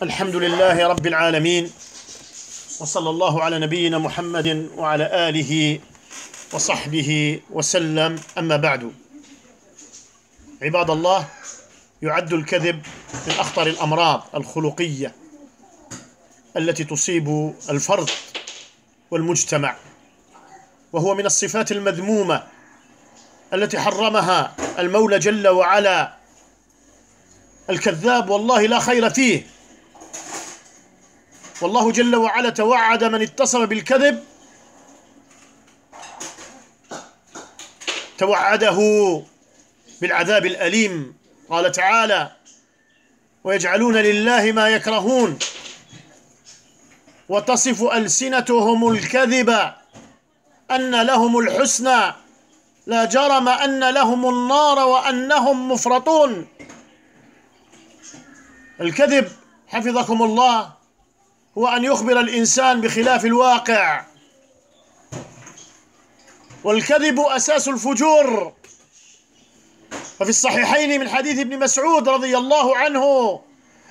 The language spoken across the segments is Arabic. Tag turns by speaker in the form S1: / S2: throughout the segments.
S1: الحمد لله رب العالمين، وصلى الله على نبينا محمد وعلى آله وصحبه وسلم. أما بعد، عباد الله، يعد الكذب من أخطر الأمراض الخلقية التي تصيب الفرد والمجتمع، وهو من الصفات المذمومة التي حرمها المولى جل وعلا. الكذاب والله لا خير فيه، والله جل وعلا توعد من اتصف بالكذب، توعده بالعذاب الأليم. قال تعالى: ويجعلون لله ما يكرهون وتصف ألسنتهم الكذب أن لهم الحسنى لا جرم أن لهم النار وأنهم مفرطون. الكذب حفظكم الله هو أن يخبر الإنسان بخلاف الواقع، والكذب أساس الفجور. ففي الصحيحين من حديث ابن مسعود رضي الله عنه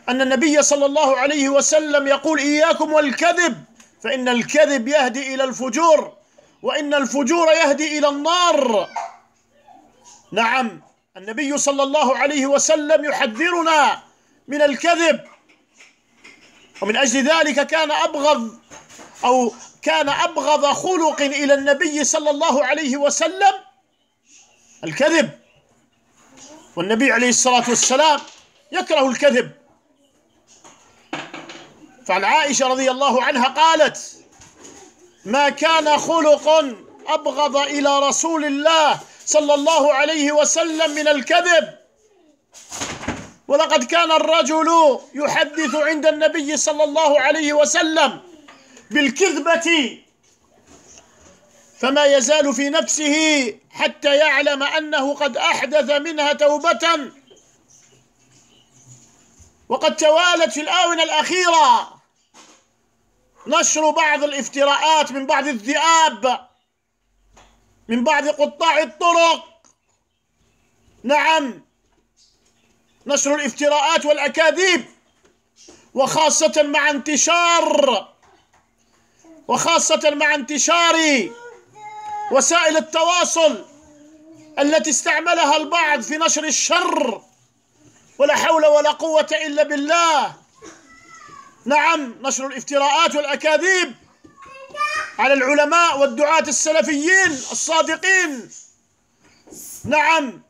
S1: أن النبي صلى الله عليه وسلم يقول: إياكم والكذب، فإن الكذب يهدي إلى الفجور، وإن الفجور يهدي إلى النار. نعم، النبي صلى الله عليه وسلم يحذرنا من الكذب، ومن أجل ذلك كان أبغض خلق إلى النبي صلى الله عليه وسلم الكذب، والنبي عليه الصلاة والسلام يكره الكذب. فعن عائشة رضي الله عنها قالت: ما كان خلق أبغض إلى رسول الله صلى الله عليه وسلم من الكذب، ولقد كان الرجل يحدث عند النبي صلى الله عليه وسلم بالكذبة فما يزال في نفسه حتى يعلم أنه قد أحدث منها توبة. وقد توالت في الآونة الأخيرة نشر بعض الافتراءات من بعض الذئاب، من بعض قطاع الطرق. نعم، نشر الافتراءات والأكاذيب، وخاصة مع انتشار وسائل التواصل التي استعملها البعض في نشر الشر، ولا حول ولا قوة إلا بالله. نعم، نشر الافتراءات والأكاذيب على العلماء والدعاة السلفيين الصادقين. نعم،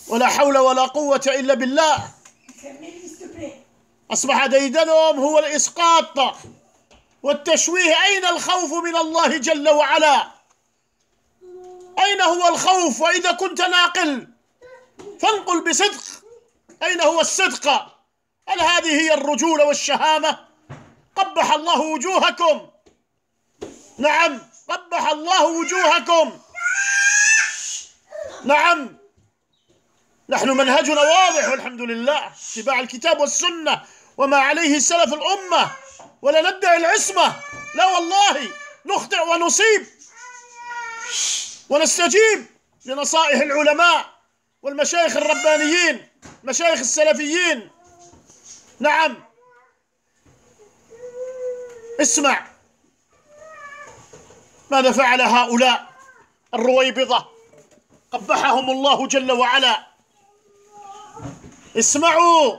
S1: ولا حول ولا قوة إلا بالله. أصبح ديدنهم هو الإسقاط والتشويه. أين الخوف من الله جل وعلا؟ أين هو الخوف؟ وإذا كنت ناقل فانقل بصدق. أين هو الصدق؟ هل هذه هي الرجولة والشهامة؟ قبح الله وجوهكم. نعم، قبح الله وجوهكم. نعم، نحن منهجنا واضح والحمد لله، اتباع الكتاب والسنة وما عليه سلف الأمة، ولا ندعي العصمة، لا والله، نخطئ ونصيب ونستجيب لنصائح العلماء والمشايخ الربانيين، مشايخ السلفيين. نعم، اسمع ماذا فعل هؤلاء الرويبضة قبحهم الله جل وعلا. اسمعوا،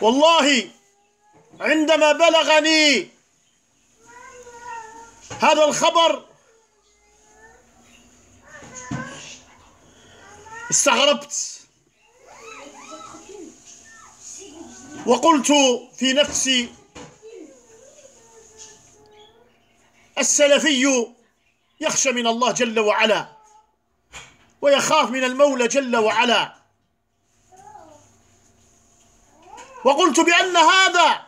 S1: والله عندما بلغني هذا الخبر استغربت، وقلت في نفسي: السلفي يخشى من الله جل وعلا ويخاف من المولى جل وعلا. وقلت بأن هذا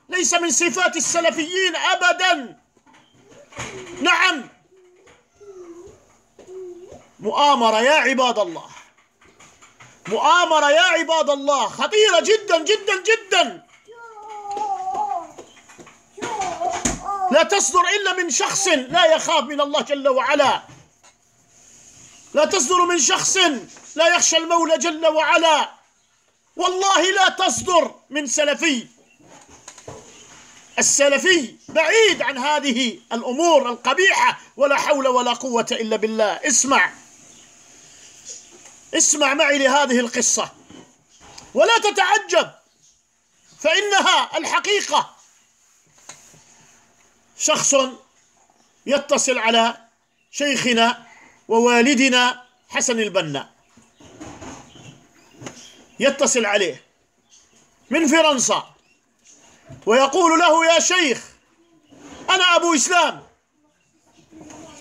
S1: ليس من صفات السلفيين أبدا. نعم، مؤامرة يا عباد الله، مؤامرة يا عباد الله، خطيرة جدا جدا جدا، لا تصدر إلا من شخص لا يخاف من الله جل وعلا، لا تصدر من شخص لا يخشى المولى جل وعلا. والله لا تصدر من سلفي. السلفي بعيد عن هذه الأمور القبيحة، ولا حول ولا قوة إلا بالله. اسمع معي لهذه القصة ولا تتعجب، فإنها الحقيقة. شخص يتصل على شيخنا ووالدنا حسن البنا، يتصل عليه من فرنسا ويقول له: يا شيخ، أنا أبو إسلام.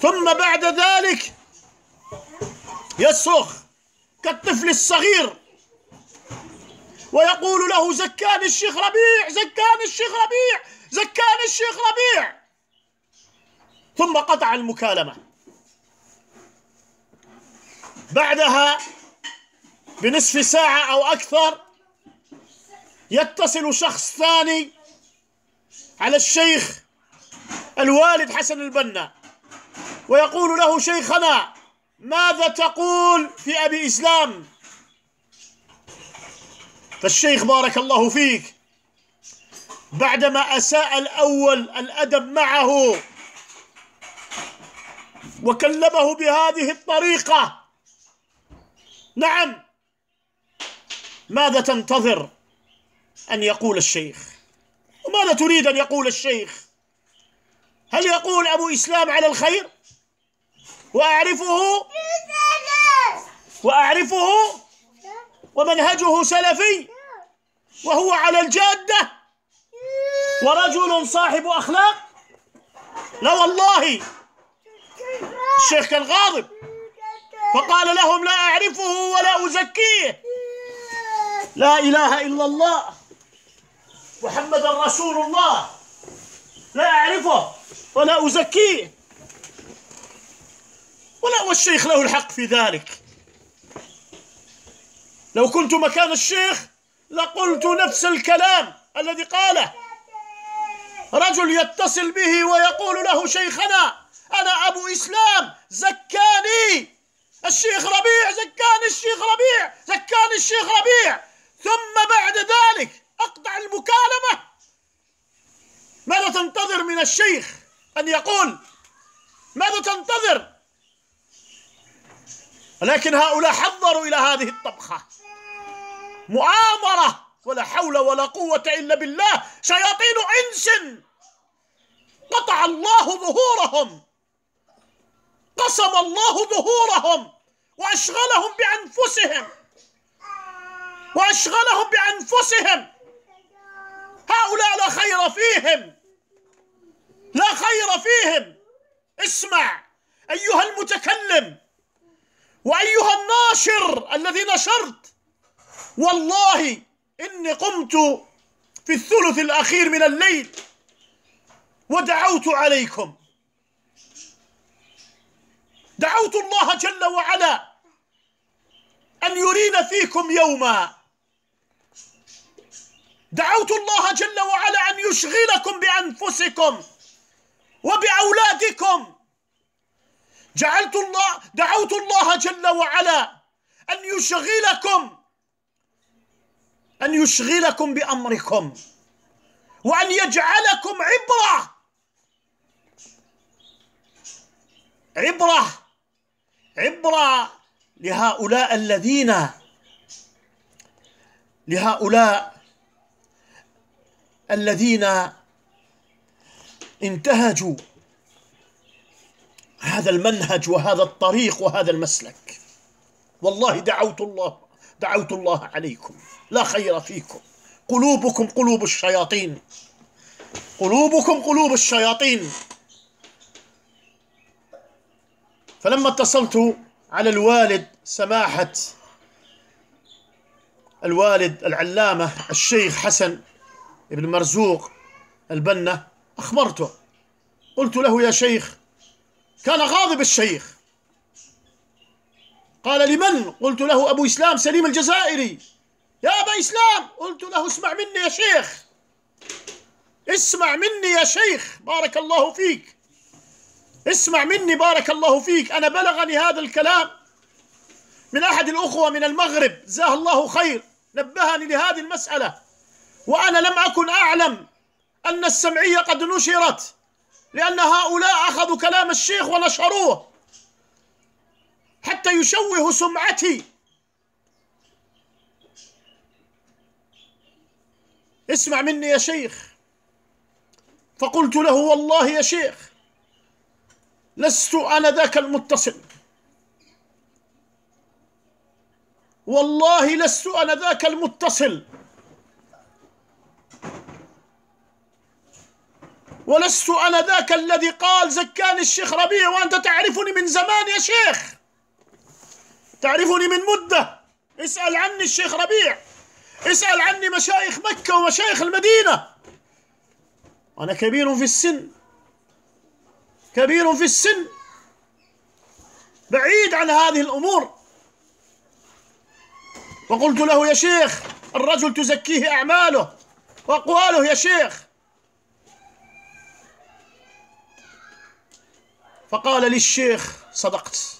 S1: ثم بعد ذلك يصرخ كالطفل الصغير ويقول له: زكاني الشيخ ربيع، زكاني الشيخ ربيع، زكاني الشيخ ربيع. ثم قطع المكالمة. بعدها بنصف ساعة أو أكثر يتصل شخص ثاني على الشيخ الوالد حسن البنا ويقول له: شيخنا، ماذا تقول في أبي إسلام؟ فالشيخ بارك الله فيك بعدما أساء الأول الأدب معه وكلمه بهذه الطريقة، نعم، ماذا تنتظر أن يقول الشيخ؟ وماذا تريد أن يقول الشيخ؟ هل يقول أبو إسلام على الخير وأعرفه ومنهجه سلفي وهو على الجادة ورجل صاحب أخلاق؟ لا والله، الشيخ كان غاضب فقال لهم: لا أعرفه ولا أزكيه. لا إله إلا الله محمد رسول الله، لا أعرفه ولا أزكيه. والشيخ له الحق في ذلك. لو كنت مكان الشيخ لقلت نفس الكلام الذي قاله. رجل يتصل به ويقول له: شيخنا، أنا أبو إسلام، زكاني الشيخ ربيع، زكاني الشيخ ربيع، زكاني الشيخ ربيع. ثم بعد ذلك أقطع المكالمة. ماذا تنتظر من الشيخ أن يقول؟ ماذا تنتظر؟ ولكن هؤلاء حضروا إلى هذه الطبخة، مؤامرة، ولا حول ولا قوة إلا بالله. شياطين إنس قطع الله ظهورهم، قسم الله ظهورهم وأشغلهم بأنفسهم. هؤلاء لا خير فيهم، لا خير فيهم. اسمع أيها المتكلم وأيها الناشر الذي نشرت، والله إني قمت في الثلث الأخير من الليل ودعوت عليكم، دعوت الله جل وعلا أن يرينا فيكم يوما، دعوت الله جل وعلا أن يشغلكم بأنفسكم وبأولادكم. دعوت الله جل وعلا أن يشغلكم بأمركم، وأن يجعلكم عبرة لهؤلاء الذين انتهجوا هذا المنهج وهذا الطريق وهذا المسلك. والله دعوت الله عليكم، لا خير فيكم، قلوبكم قلوب الشياطين، قلوبكم قلوب الشياطين. فلما اتصلت على الوالد سماحة الوالد العلامة الشيخ حسن بن مرزوق البنا، أخبرته، قلت له: يا شيخ، كان غاضب الشيخ. قال: لمن؟ قلت له: أبو إسلام سليم الجزائري. يا أبا إسلام، قلت له: اسمع مني يا شيخ، اسمع مني يا شيخ، بارك الله فيك، اسمع مني بارك الله فيك. أنا بلغني هذا الكلام من أحد الأخوة من المغرب، جزاه الله خير، نبهني لهذه المسألة، وأنا لم أكن أعلم أن السمعية قد نشرت، لأن هؤلاء أخذوا كلام الشيخ ونشروه حتى يشوهوا سمعتي. اسمع مني يا شيخ. فقلت له: والله يا شيخ لست أنا ذاك المتصل، والله لست أنا ذاك المتصل، ولست أنا ذاك الذي قال زكاني الشيخ ربيع، وأنت تعرفني من زمان يا شيخ، تعرفني من مدة. اسأل عني الشيخ ربيع، اسأل عني مشايخ مكة ومشايخ المدينة. أنا كبير في السن، كبير في السن، بعيد عن هذه الأمور. وقلت له: يا شيخ الرجل تزكيه أعماله وأقواله يا شيخ. فقال لي الشيخ: صدقت،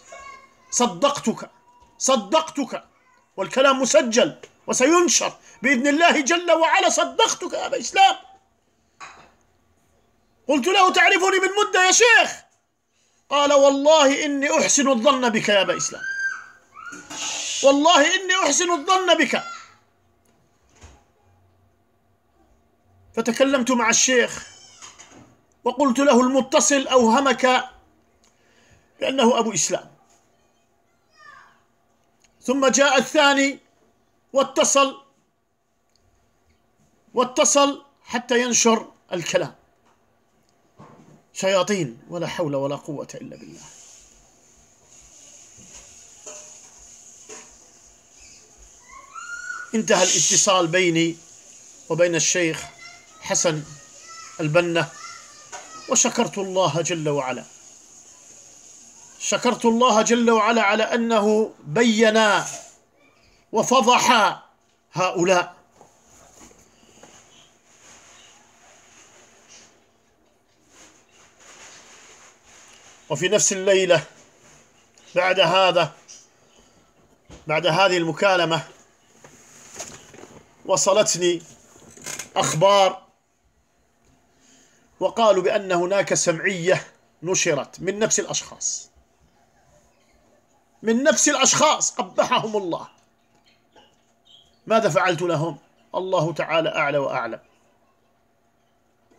S1: صدقتك، والكلام مسجل وسينشر بإذن الله جل وعلا. صدقتك يا أبا إسلام. قلت له: تعرفني من مدة يا شيخ؟ قال: والله إني أحسن الظن بك يا أبا إسلام، والله إني أحسن الظن بك. فتكلمت مع الشيخ وقلت له: المتصل أوهمك بأنه أبو إسلام. ثم جاء الثاني واتصل حتى ينشر الكلام. شياطين، ولا حول ولا قوة إلا بالله. انتهى الاتصال بيني وبين الشيخ حسن البنا، وشكرت الله جل وعلا، شكرت الله جل وعلا على أنه بين وفضح هؤلاء. وفي نفس الليلة بعد هذه المكالمة وصلتني أخبار، وقالوا بأن هناك سمعية نشرت من نفس الأشخاص قبحهم الله. ماذا فعلت لهم؟ الله تعالى أعلى وأعلم.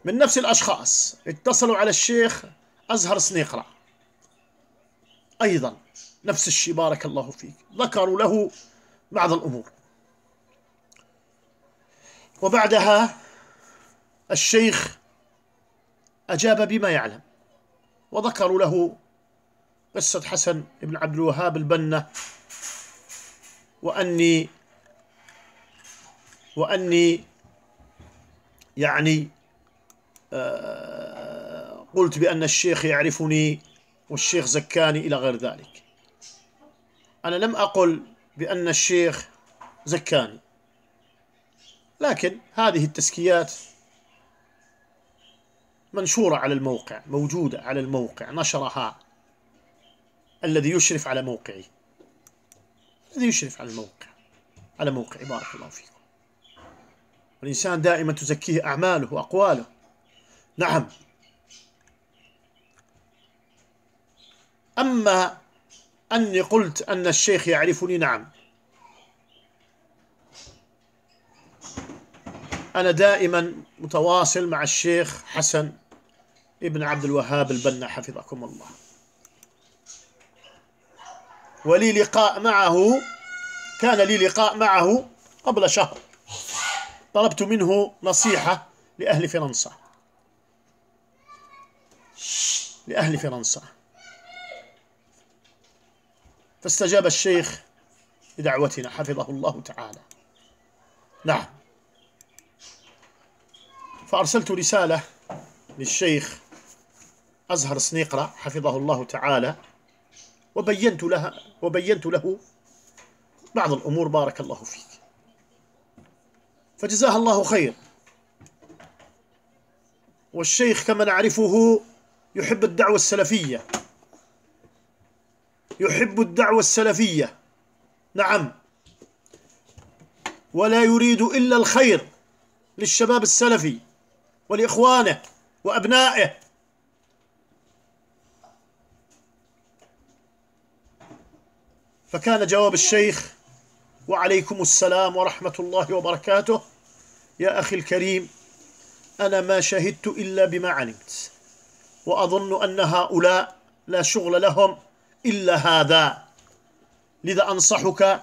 S1: من نفس الأشخاص اتصلوا على الشيخ أزهر سنيقرع، أيضا نفس الشيء، بارك الله فيك، ذكروا له بعض الأمور. وبعدها الشيخ أجاب بما يعلم، وذكروا له قصة حسن بن عبد الوهاب البنا، وأني يعني قلت بأن الشيخ يعرفني والشيخ زكاني إلى غير ذلك. أنا لم أقل بأن الشيخ زكاني، لكن هذه التزكيات منشورة على الموقع، موجودة على الموقع، نشرها الذي يشرف على موقعي، الذي يشرف على الموقع، على موقعي، بارك الله فيكم. والإنسان دائما تزكيه أعماله وأقواله. نعم. أما أني قلت أن الشيخ يعرفني، نعم، أنا دائما متواصل مع الشيخ حسن ابن عبد الوهاب البنا حفظكم الله، ولي لقاء معه، كان لي لقاء معه قبل شهر، طلبت منه نصيحة لأهل فرنسا، فاستجاب الشيخ لدعوتنا حفظه الله تعالى. نعم. فأرسلت رسالة للشيخ أزهر سنيقرع حفظه الله تعالى، وبينت له بعض الأمور، بارك الله فيك، فجزاه الله خير. والشيخ كما نعرفه يحب الدعوة السلفية، يحب الدعوة السلفية. نعم. ولا يريد إلا الخير للشباب السلفي ولإخوانه وأبنائه. فكان جواب الشيخ: وعليكم السلام ورحمة الله وبركاته. يا أخي الكريم، أنا ما شهدت إلا بما علمت، وأظن أن هؤلاء لا شغل لهم إلا هذا، لذا أنصحك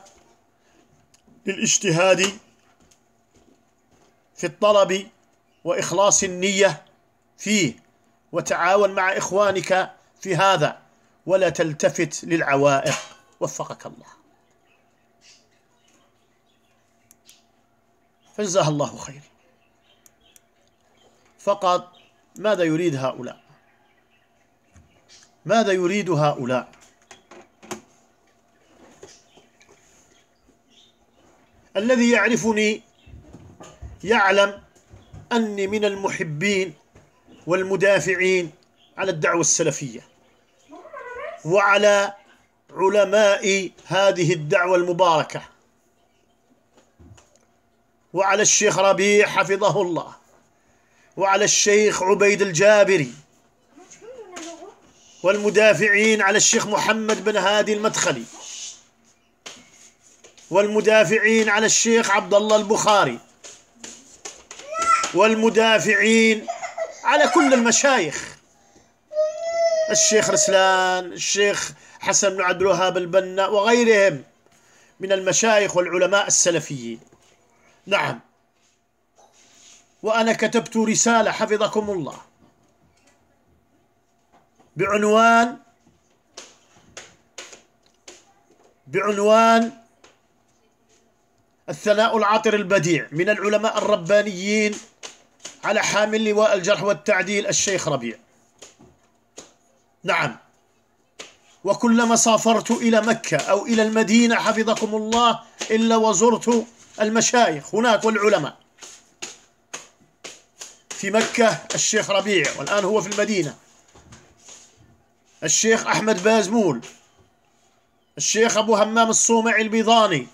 S1: بالاجتهاد في الطلب وإخلاص النية فيه، وتعاون مع إخوانك في هذا، ولا تلتفت للعوائق. وفقك الله. فجزاه الله خير. فقط ماذا يريد هؤلاء؟ ماذا يريد هؤلاء؟ الذي يعرفني يعلم أني من المحبين والمدافعين على الدعوة السلفية وعلى علماء هذه الدعوة المباركة، وعلى الشيخ ربيع حفظه الله، وعلى الشيخ عبيد الجابري، والمدافعين على الشيخ محمد بن هادي المدخلي، والمدافعين على الشيخ عبد الله البخاري، والمدافعين على كل المشايخ، الشيخ رسلان، الشيخ حسن بن عبد الوهاب البنا، وغيرهم من المشايخ والعلماء السلفيين. نعم، وأنا كتبت رسالة حفظكم الله بعنوان الثناء العطر البديع من العلماء الربانيين على حامل لواء الجرح والتعديل الشيخ ربيع. نعم، وكلما سافرت إلى مكة أو إلى المدينة حفظكم الله إلا وزرت المشايخ هناك والعلماء. في مكة الشيخ ربيع، والآن هو في المدينة، الشيخ أحمد بازمول، الشيخ أبو همام الصومعي البيضاني،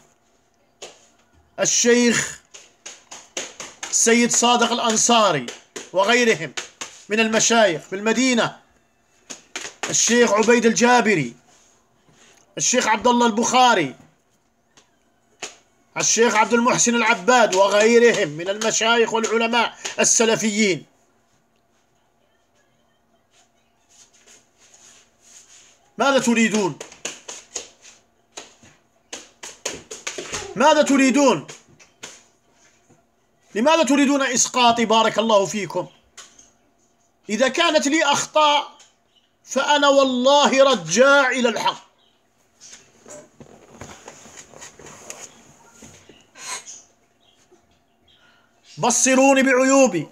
S1: الشيخ السيد صادق الأنصاري وغيرهم من المشايخ في المدينة، الشيخ عبيد الجابري، الشيخ عبد الله البخاري، الشيخ عبد المحسن العباد وغيرهم من المشايخ والعلماء السلفيين. ماذا تريدون؟ ماذا تريدون؟ لماذا تريدون إسقاطي؟ بارك الله فيكم. إذا كانت لي أخطاء فأنا والله رجاع إلى الحق. بصروني بعيوبي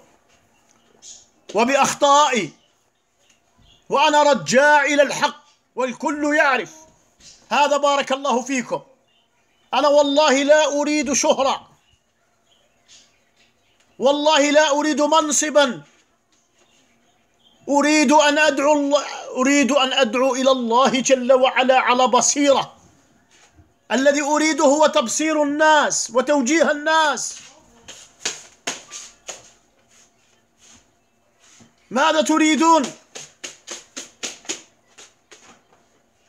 S1: وبأخطائي، وأنا رجاع إلى الحق والكل يعرف هذا. بارك الله فيكم. أنا والله لا أريد شهرة، والله لا أريد منصبا، أريد أن أدعو إلى الله جل وعلا على بصيرة. الذي أريده هو تبصير الناس وتوجيه الناس. ماذا تريدون؟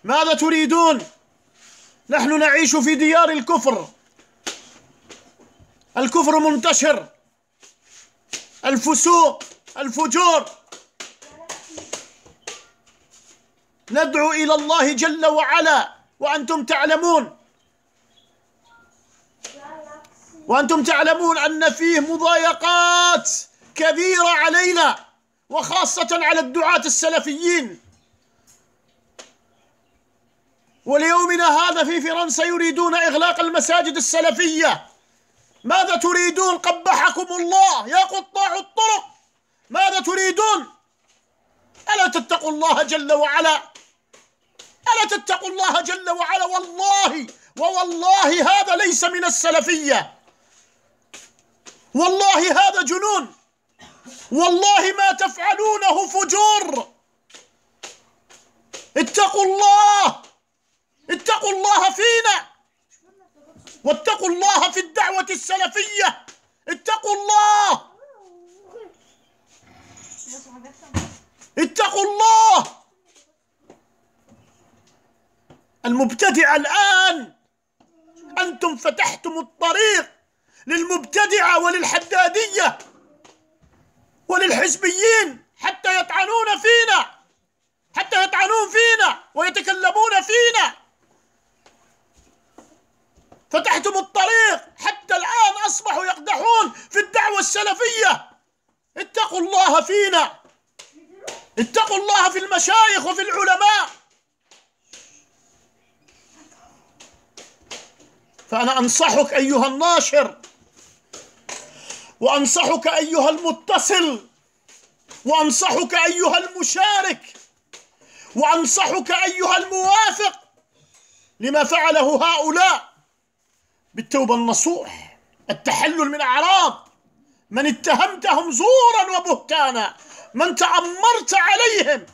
S1: ماذا تريدون؟ نحن نعيش في ديار الكفر، الكفر منتشر، الفسوق، الفجور. ندعو إلى الله جل وعلا وأنتم تعلمون أن فيه مضايقات كبيرة علينا، وخاصة على الدعاة السلفيين. وليومنا هذا في فرنسا يريدون إغلاق المساجد السلفية. ماذا تريدون؟ قبحكم الله يا قطاع الطرق، ماذا تريدون؟ ألا تتقوا الله جل وعلا؟ ألا تتقوا الله جل وعلا؟ والله هذا ليس من السلفية، والله هذا جنون، والله ما تفعلونه فجور. اتقوا الله، اتقوا الله فينا. واتقوا الله في الدعوة السلفية. اتقوا الله، اتقوا الله. المبتدع الآن أنتم فتحتم الطريق للمبتدعة وللحدادية وللحزبيين حتى يطعنون فينا، حتى يطعنون فينا ويتكلمون فينا. فتحتم الطريق حتى الآن أصبحوا يقدحون في الدعوة السلفية. اتقوا الله فينا، اتقوا الله في المشايخ وفي العلماء. فأنا أنصحك أيها الناشر، وأنصحك أيها المتصل، وأنصحك أيها المشارك، وأنصحك أيها الموافق لما فعله هؤلاء بالتوبة النصوح، التحلل من أعراض من اتهمتهم زورا وبهتانا، من تأمرت عليهم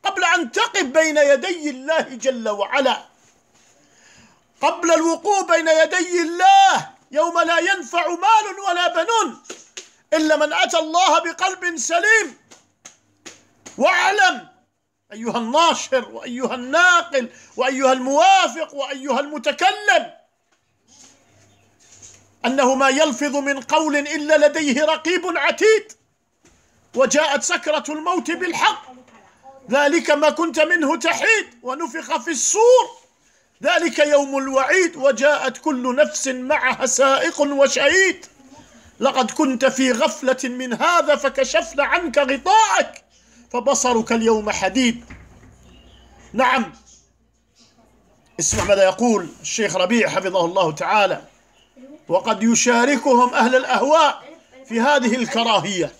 S1: قبل أن تقف بين يدي الله جل وعلا، قبل الوقوف بين يدي الله يوم لا ينفع مال ولا بنون إلا من أتى الله بقلب سليم. واعلم أيها الناشر وأيها الناقل وأيها الموافق وأيها المتكلم أنه ما يلفظ من قول إلا لديه رقيب عتيد، وجاءت سكرة الموت بالحق، ذلك ما كنت منه تحيد، ونفخ في الصور، ذلك يوم الوعيد، وجاءت كل نفس معها سائق وشهيد. لقد كنت في غفلة من هذا فكشفنا عنك غطاءك فبصرك اليوم حديد. نعم، اسمع ماذا يقول الشيخ ربيع حفظه الله تعالى: وقد يشاركهم أهل الأهواء في هذه الكراهية،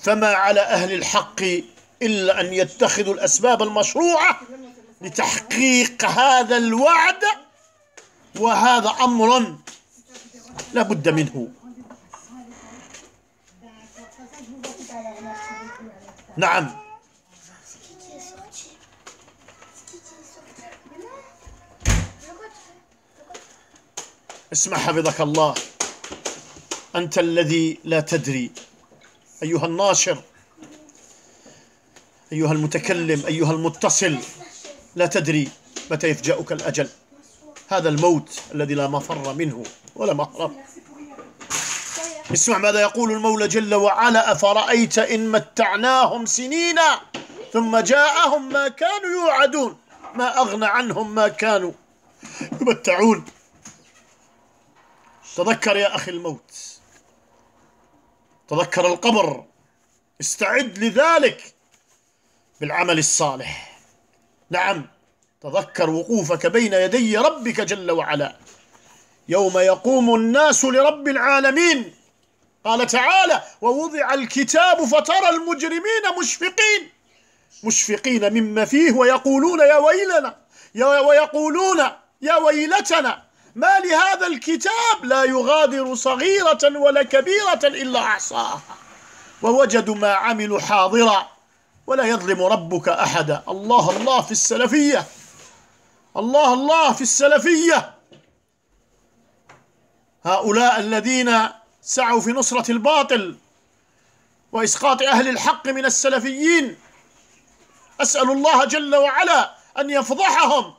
S1: فما على أهل الحق إلا أن يتخذوا الأسباب المشروعة لتحقيق هذا الوعد، وهذا أمر لا بد منه. نعم، اسمع حفظك الله، أنت الذي لا تدري أيها الناشر، أيها المتكلم، أيها المتصل، لا تدري متى يفجأك الأجل، هذا الموت الذي لا مفر منه ولا مهرب. اسمع ماذا يقول المولى جل وعلا: أفرأيت إن متعناهم سنين ثم جاءهم ما كانوا يوعدون ما أغنى عنهم ما كانوا يمتعون. تذكر يا أخي الموت، تذكر القبر، استعد لذلك بالعمل الصالح. نعم، تذكر وقوفك بين يدي ربك جل وعلا يوم يقوم الناس لرب العالمين. قال تعالى: ووضع الكتاب فترى المجرمين مشفقين مما فيه ويقولون يا ويلتنا ما لهذا الكتاب لا يغادر صغيرة ولا كبيرة إلا أحصاها ووجدوا ما عملوا حاضرا ولا يظلم ربك أحدا. الله الله في السلفية، الله الله في السلفية. هؤلاء الذين سعوا في نصرة الباطل وإسقاط أهل الحق من السلفيين، أسأل الله جل وعلا أن يفضحهم،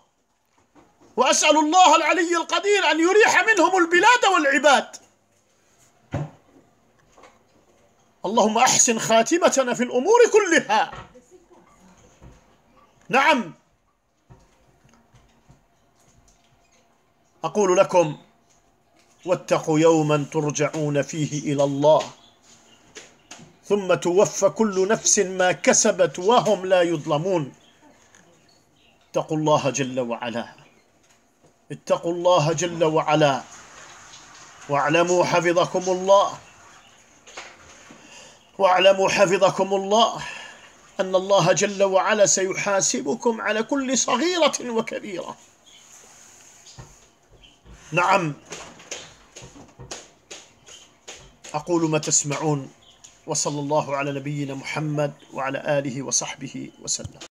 S1: وأسأل الله العلي القدير أن يريح منهم البلاد والعباد. اللهم أحسن خاتمتنا في الأمور كلها. نعم، أقول لكم: واتقوا يوما ترجعون فيه إلى الله ثم توفى كل نفس ما كسبت وهم لا يظلمون. اتقوا الله جل وعلا، اتقوا الله جل وعلا، واعلموا حفظكم الله، واعلموا حفظكم الله أن الله جل وعلا سيحاسبكم على كل صغيرة وكبيرة. نعم، أقول ما تسمعون، وصلى الله على نبينا محمد وعلى آله وصحبه وسلم.